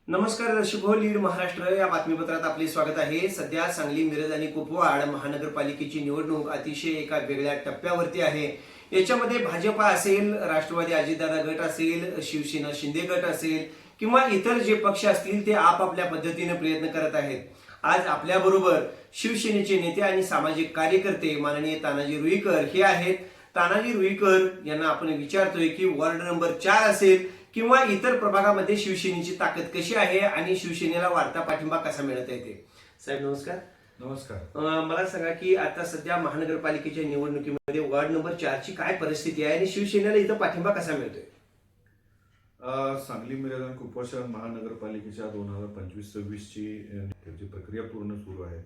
नमस्कार शुभ लीड महाराष्ट्र या बातमीपत्रात आपले स्वागत आहे। सध्या सांगली, मिरज आणि कुपवाड महानगरपालिकेची निवडणूक अतिशय एका वेगळ्या टप्प्यावरती आहे। याच्यामध्ये भाजपा असेल, राष्ट्रवादी अजितदादा गट असेल, शिवसेना शिंदे गट असेल किंवा इतर जे पक्ष असतील ते आपापल्या पद्धतीने प्रयत्न करत आहेत। आज आपल्याबरोबर शिवसेनेचे नेते आणि सामाजिक कार्यकर्ते माननीय तानाजी रुईकर हे आहेत। तानाजी रुईकर यांना आपण विचारतोय की वार्ड नंबर 4 असेल किंवा इतर प्रभागामध्ये शिवसेनेची ताकद कशी आहे आणि शिवसेनेला वाढता पाठिंबा कसा मिळत आहे ते। साहेब नमस्कार। नमस्कार। मला सांगा की आता सध्या महानगरपालिकेच्या निवडणुकीमध्ये वार्ड नंबर 4 ची काय परिस्थिती आहे आणि शिवसेनेला इथं पाठिंबा कसा मिळतोय? सांगली, मिरज आणि कुपवाड महानगरपालिकेच्या 2025-26 ची प्रक्रिया पूर्ण सुरू आहे।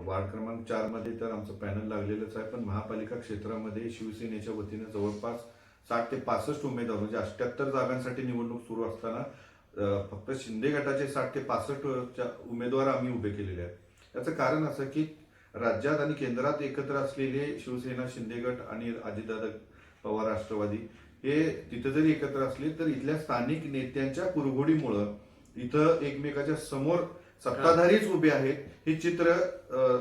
वार्ड क्रमांक 4 मध्ये तर आमचं पॅनल लागलेलंच आहे, पण महापालिका क्षेत्रामध्ये शिवसेनेच्या वतीने जवळपास 60 ते 65 उमेदवार म्हणजे 78 जागांसाठी निवडणूक सुरू असताना फक्त शिंदे गटाचे 60 ते 65 उमेदवार आम्ही उभे केलेले आहेत। याचं कारण असं की राज्यात आणि केंद्रात एकत्र असलेले शिवसेना, शिंदे गट आणि अजितदादा पवार राष्ट्रवादी हे तिथे जरी एकत्र असले तर इथल्या स्थानिक नेत्यांच्या कुरघोडीमुळं इथं एकमेकाच्या समोर सत्ताधारीच उभे आहेत हे चित्र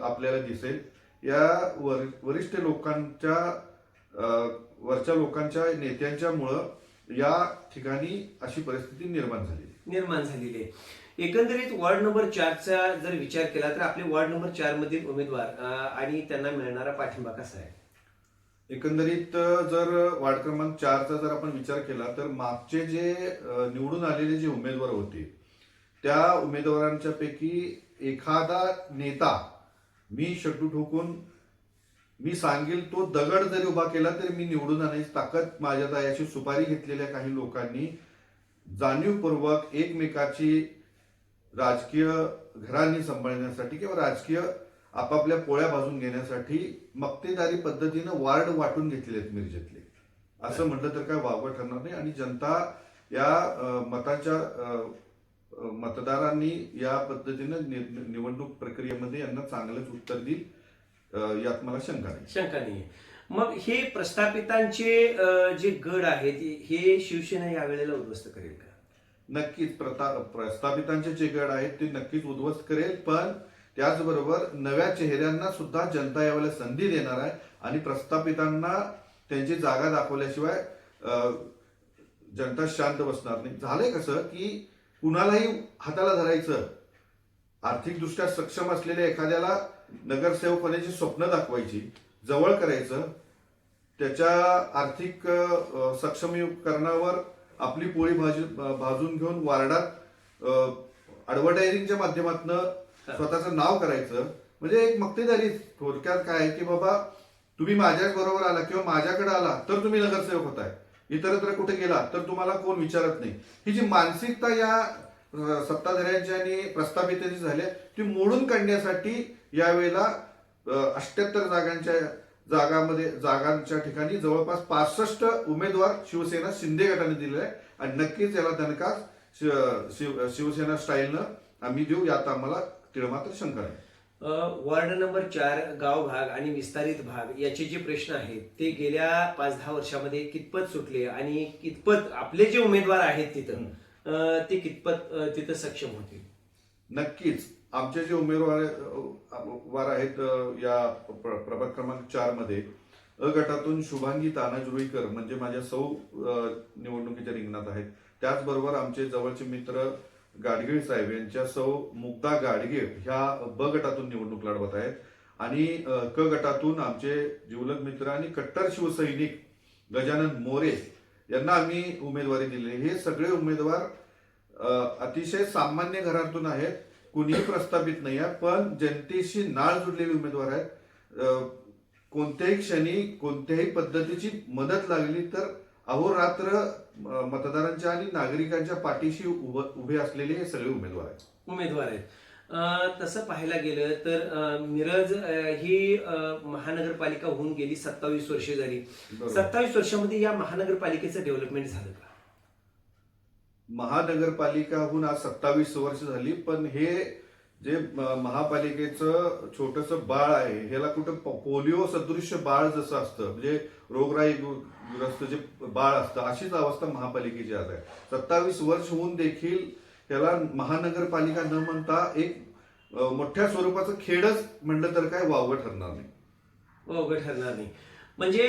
आपल्याला दिसेल। या वरिष्ठ लोकांच्या वरच्या लोकांच्या नेत्यांच्यामुळं या ठिकाणी अशी परिस्थिती निर्माण झालेली आहे। एकंदरीत वार्ड नंबर 4 चा जर विचार केला तर आपले वार्ड नंबर 4 मधील उमेदवार आणि त्यांना मिळणारा पाठिंबा कसा आहे? एकंदरीत जर वार्ड क्रमांक 4 चा जर आपण विचार केला तर मागचे जे निवडून आलेले जे उमेदवार होते त्या उमेदवारांच्या पैकी एखादा नेता मी शट्टू ठोकून मी सांगेल तो दगड जरी उभा केला तरी मी निवडून आणायची ताकद माझ्यात आहे अशी सुपारी घेतलेल्या काही लोकांनी जाणीवपूर्वक एकमेकाची राजकीय घराणी सांभाळण्यासाठी किंवा राजकीय आपापल्या पोळ्या भाजून घेण्यासाठी मक्तेदारी पद्धतीनं वार्ड वाटून घेतलेले आहेत मिरजेतले। असं म्हटलं तर काय वावगं ठरणार नाही आणि जनता या मतदारांनी या पद्धतीनं निवडणूक प्रक्रियेमध्ये यांना चांगलंच उत्तर देईल यात मला शंका नाही। मग हे प्रस्थापितांचे जे गड आहेत हे शिवसेना यावेळेला उद्ध्वस्त करेल का? नक्कीच प्रस्थापितांचे जे गड आहेत ते नक्कीच उद्ध्वस्त करेल, पण त्याचबरोबर नव्या चेहऱ्यांना सुद्धा जनता यावेळेला संधी देणार आहे आणि प्रस्थापितांना त्यांची जागा दाखवल्याशिवाय जनता शांत बसणार नाही। झालंय कसं की कुणालाही हाताला धरायचं, आर्थिकदृष्ट्या सक्षम असलेल्या एखाद्याला नगरसेवक होण्याची स्वप्न दाखवायची, जवळ करायचं, त्याच्या आर्थिक सक्षमीकरणावर आपली पोळी भाजून घेऊन वार्डात ऍडव्हर्टायझिंगच्या माध्यमातून स्वतःचं नाव करायचं, म्हणजे एक मक्तेदारी। थोडक्यात काय आहे की बाबा तुम्ही माझ्याच बरोबर आला किंवा माझ्याकडे आला तर तुम्ही नगरसेवक होताय, इतरत्र कुठे गेला तर तुम्हाला कोण विचारत नाही। ही जी मानसिकता या सत्ताधाऱ्यांची आणि प्रस्थापितांची झाली ती मोडून काढण्यासाठी यावेळेला 78 जागांच्या ठिकाणी जवळपास 65 उमेदवार शिवसेना शिंदे गटाने दिलेले आहे आणि नक्कीच याला दणका शिवसेना स्टाईलनं आम्ही देऊ यात आम्हाला तिळमात्र शंका नाही। वार्ड नंबर 4 गाव भाग आणि विस्तारित भाग याचे जे प्रश्न आहेत ते गेल्या 5-10 वर्षामध्ये कितपत सुटले आणि कितपत आपले जे उमेदवार आहेत ते कितपत तिथं सक्षम होतील? नक्कीच आमचे जे उमेदवार आहेत या प्रभाग क्रमांक 4 मध्ये अ गटातून शुभांगी तानाजी रुईकर म्हणजे माझ्या सौ निवडणुकीच्या रिंगणात आहेत। त्याचबरोबर आमचे जवळचे मित्र गाडगीळ साहेब यांच्या सौ मुक्ता गाडगीळ ह्या ब गटातून निवडणूक लढवत आहेत आणि क गटातून आमचे जिवलग मित्र आणि कट्टर शिवसैनिक गजानन मोरे यांना आम्ही उमेदवारी दिली। हे सगळे उमेदवार अतिशय सामान्य घरातून आहेत, कुणीही प्रस्थापित नाही आहे, पण जनतेशी नाळ जुडलेले उमेदवार आहेत। कोणत्याही क्षणी कोणत्याही पद्धतीची मदत लागली तर अहोरात्र मतदारांच्या आणि नागरिकांच्या पाठीशी उभे असलेले हे सगळे उमेदवार आहेत। तसं पाहायला गेलं तर मिरज ही महानगरपालिका होऊन गेली 27 वर्षे झाली। 27 वर्षामध्ये या महानगरपालिकेचं डेव्हलपमेंट झालं का? महानगरपालिका होऊन आज 27 वर्ष झाली, पण हे जे महापालिकेचं छोटस बाळ आहे, ह्याला कुठं पोलिओ सदृश्य बाळ जसं असतं, म्हणजे रोगराई ग्रस्त जे बाळ असतं, अशीच अवस्था महापालिकेची आज आहे. 27 वर्ष होऊन देखील त्याला महानगरपालिका न म्हणता एक मोठ्या स्वरूपाचं खेडच म्हणलं तर काय वावगं ठरणार नाही. अवघड ठरणार नाही. म्हणजे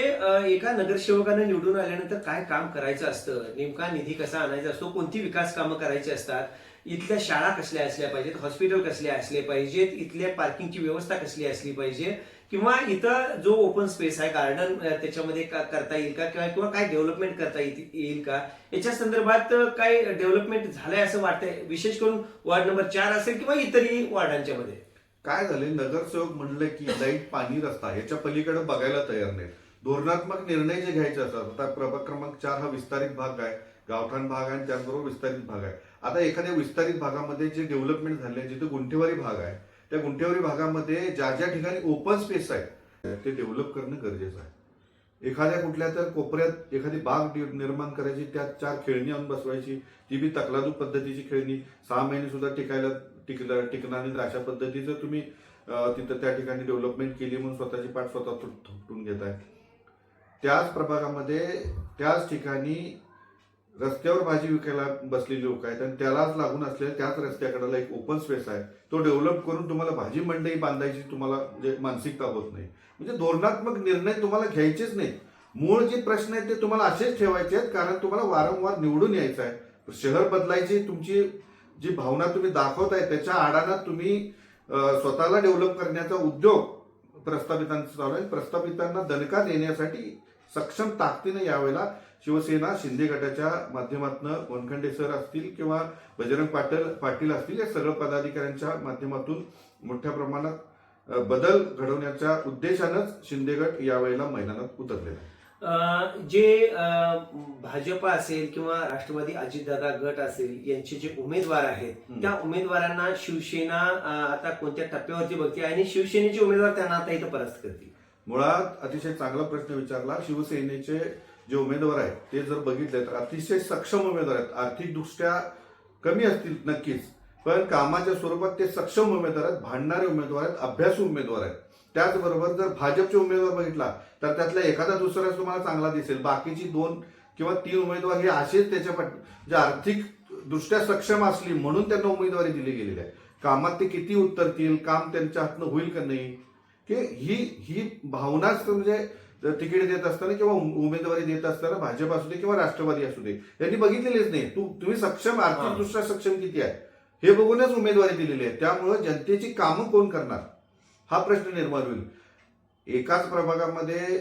एका नगरसेवकाने निवडून आल्यानंतर काय काम करायचं असतं, नेमका निधी कसा आणायचा असतो, कोणती विकास कामं करायची असतात, इथल्या शाळा कसल्या असल्या पाहिजेत, हॉस्पिटल कसले असले पाहिजेत, इथल्या पार्किंगची व्यवस्था कसली असली पाहिजे, किंवा इथं जो ओपन स्पेस आहे गार्डन त्याच्यामध्ये करता येईल का, किंवा काय डेव्हलपमेंट करता येईल का, याच्या संदर्भात काय डेव्हलपमेंट झालंय असं वाटतंय, विशेष करून वार्ड नंबर 4 असेल किंवा इतरही वार्डांच्या मध्ये. काय झाले, नगरसेवक म्हणलं की लाईट, पाणी, रस्ता ह्याच्या पलीकडे बघायला तयार नाही. धोरणात्मक निर्णय जे घ्यायचे असतात, आता प्रभाग क्रमांक 4 हा विस्तारित भाग आहे, गावठाण भाग आहे आणि त्याचबरोबर विस्तारित भाग आहे. आता एखाद्या विस्तारित भागामध्ये जे डेव्हलपमेंट झाले, जिथे गुंठेवारी भाग आहे, त्या गुंठेवारी भागामध्ये ज्या ज्या ठिकाणी ओपन स्पेस आहे ते डेव्हलप करणं गरजेचं आहे. एखाद्या कुठल्या तर कोपऱ्यात एखादी बाग निर्माण करायची, त्यात 4 खेळणी आणून बसवायची, ती बी तकलादू पद्धतीची खेळणी, 6 महिने सुद्धा टिकणार नाही, अशा पद्धतीचं तुम्ही तिथं त्या ठिकाणी डेव्हलपमेंट केली म्हणून स्वतःची पाठ स्वतः थोपटून घेताय. त्याच प्रभागामध्ये त्याच ठिकाणी रस्त्यावर भाजी विकायला बसलेली लोक आहेत आणि त्यालाच लागून असलेल्या त्याच रस्त्याकडेला एक ओपन स्पेस आहे, तो डेव्हलप करून तुम्हाला भाजी मंडई बांधायची तुम्हाला म्हणजे मानसिकता होत नाही. म्हणजे धोरणात्मक निर्णय तुम्हाला घ्यायचेच नाहीत. मूळ जे प्रश्न आहेत ते तुम्हाला असेच ठेवायचे आहेत, कारण तुम्हाला वारंवार निवडून यायचं आहे. शहर बदलायची तुमची जी भावना तुम्ही दाखवताय त्याच्या आडानात तुम्ही स्वतःला डेव्हलप करण्याचा उद्योग प्रस्थापितांचा चालू आहे. प्रस्थापितांना दणका देण्यासाठी सक्षम ताकदीने यावेळेला शिवसेना शिंदे गटाच्या माध्यमातून वनखंडे सर असतील किंवा बजरंग पाटील असतील, या सगळ्या पदाधिकाऱ्यांच्या माध्यमातून मोठ्या प्रमाणात बदल घडवण्याच्या उद्देशानंच शिंदे गट यावेळेला मैदानात उतरलेला आहे. जे भाजपा असेल किंवा राष्ट्रवादी अजितदादा गट असेल यांचे जे उमेदवार आहेत, त्या उमेदवारांना शिवसेना आता कोणत्या टप्प्यावरती बघते आणि शिवसेनेचे उमेदवार त्यांना आता इथं परास्त करतील? मुळात अतिशय चांगला प्रश्न विचारला. शिवसेनेचे जे उमेदवार आहेत ते जर बघितले तर अतिशय सक्षम उमेदवार आहेत. आर्थिकदृष्ट्या कमी असतील नक्कीच, पण कामाच्या स्वरूपात ते सक्षम उमेदवार आहेत, भांडणारे उमेदवार आहेत, अभ्यासू उमेदवार आहेत. त्याचबरोबर जर भाजपचे उमेदवार बघितला तर त्यातला एखादा दुसरा तुम्हाला चांगला दिसेल, बाकीची 2 किंवा 3 उमेदवार हे असेच त्याच्या जे आर्थिक दृष्ट्या सक्षम असली म्हणून त्यांना उमेदवारी दिली गेलेली आहे. कामात ते किती उतरतील, काम त्यांच्या हातनं होईल का नाही, की ही भावनाच म्हणजे तिकीट देत असताना किंवा उमेदवारी देत असताना भाजप असू दे किंवा राष्ट्रवादी असू दे यांनी बघितलेलेच नाही. तुम्ही सक्षम, आर्थिकदृष्ट्या सक्षम किती आहे हे बघूनच उमेदवारी दिलेली आहे. त्यामुळे जनतेची कामं कोण करणार हा प्रश्न निर्माण होईल. एकाच प्रभागामध्ये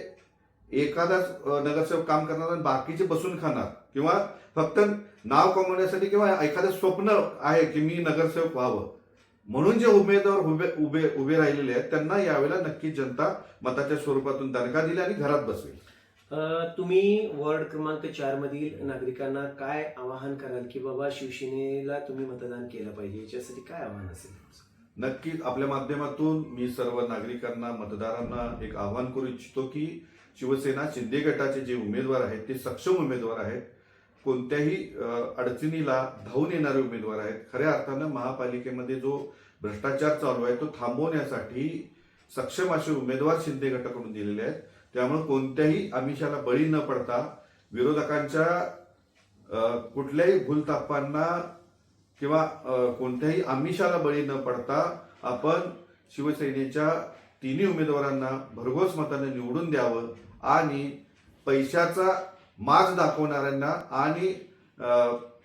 एखादाच नगरसेवक काम करणार आणि बाकीचे बसून खाणार, किंवा फक्त नाव कमवण्यासाठी किंवा एखादं स्वप्न आहे की मी नगरसेवक व्हावं म्हणून जे उमेदवार उभे राहिलेले आहेत त्यांना यावेळेला नक्कीच जनता मताच्या स्वरूपातून दणका दिली आणि घरात बसवेल. तुम्ही वॉर्ड क्रमांक 4 मधील नागरिकांना काय आवाहन कराल की बाबा शिवसेनेला तुम्ही मतदान केलं पाहिजे, याच्यासाठी काय आव्हान असेल? नक्कीच आपल्या माध्यमातून मी सर्व नागरिकांना, मतदारांना एक आवाहन करू इच्छितो की शिवसेना शिंदे गटाचे जे उमेदवार आहेत ते सक्षम उमेदवार आहेत, कोणत्याही अडचणीला धावून येणारे उमेदवार आहेत. खऱ्या अर्थानं महापालिकेमध्ये जो भ्रष्टाचार चालू आहे तो थांबवण्यासाठी सक्षम असे उमेदवार शिंदे गटाकडून दिलेले आहेत. त्यामुळे कोणत्याही आमिषाला बळी न पडता, विरोधकांच्या कुठल्याही भूलथापांना किंवा कोणत्याही आमिषाला बळी न पडता आपण शिवसेनेच्या 3 उमेदवारांना भरघोस मताने निवडून द्यावं आणि पैशाचा माज दाखवणाऱ्यांना आणि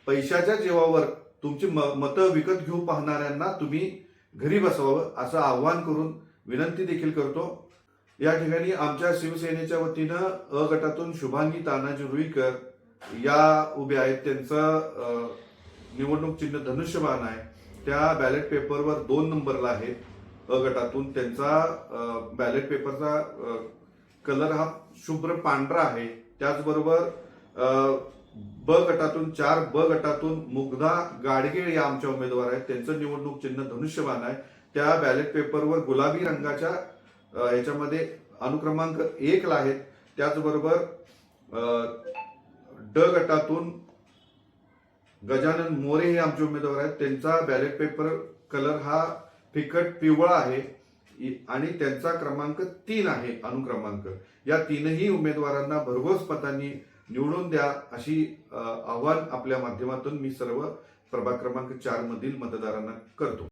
पैशाच्या जीवावर तुमची मतं विकत घेऊ पाहणाऱ्यांना तुम्ही घरी बसवावं असं आवाहन करून विनंती देखील करतो. या ठिकाणी आमच्या शिवसेनेच्या वतीनं अ गटातून शुभांगी तानाजी रुईकर या उभ्या आहेत. त्यांचं निवडणूक चिन्ह धनुष्यबाण आहे. त्या बॅलेट पेपरवर 2 नंबरला आहेत. अ गटातून त्यांचा बॅलेट पेपरचा कलर हा शुभ्र पांढरा आहे. त्याचबरोबर ब गटातून 4 ब गटातून मुग्धा गाडगीळ या आमच्या उमेदवार आहेत. त्यांचं निवडणूक चिन्ह धनुष्यबाण आहे. त्या बॅलेट पेपरवर गुलाबी रंगाच्या याच्यामध्ये अनुक्रमांक 1 ला आहेत. त्याचबरोबर ड गटातून गजानन मोरे हे आमचे उमेदवार आहेत. त्यांचा बॅलेट पेपर कलर हा फिकट पिवळा आहे आणि त्यांचा क्रमांक 3 आहे, अनुक्रमांक. या तीनही उमेदवारांना भरघोस मतांनी निवडून द्या अशी आव्हान आपल्या माध्यमातून मी सर्व प्रभाग क्रमांक 4 मधील मतदारांना करतो.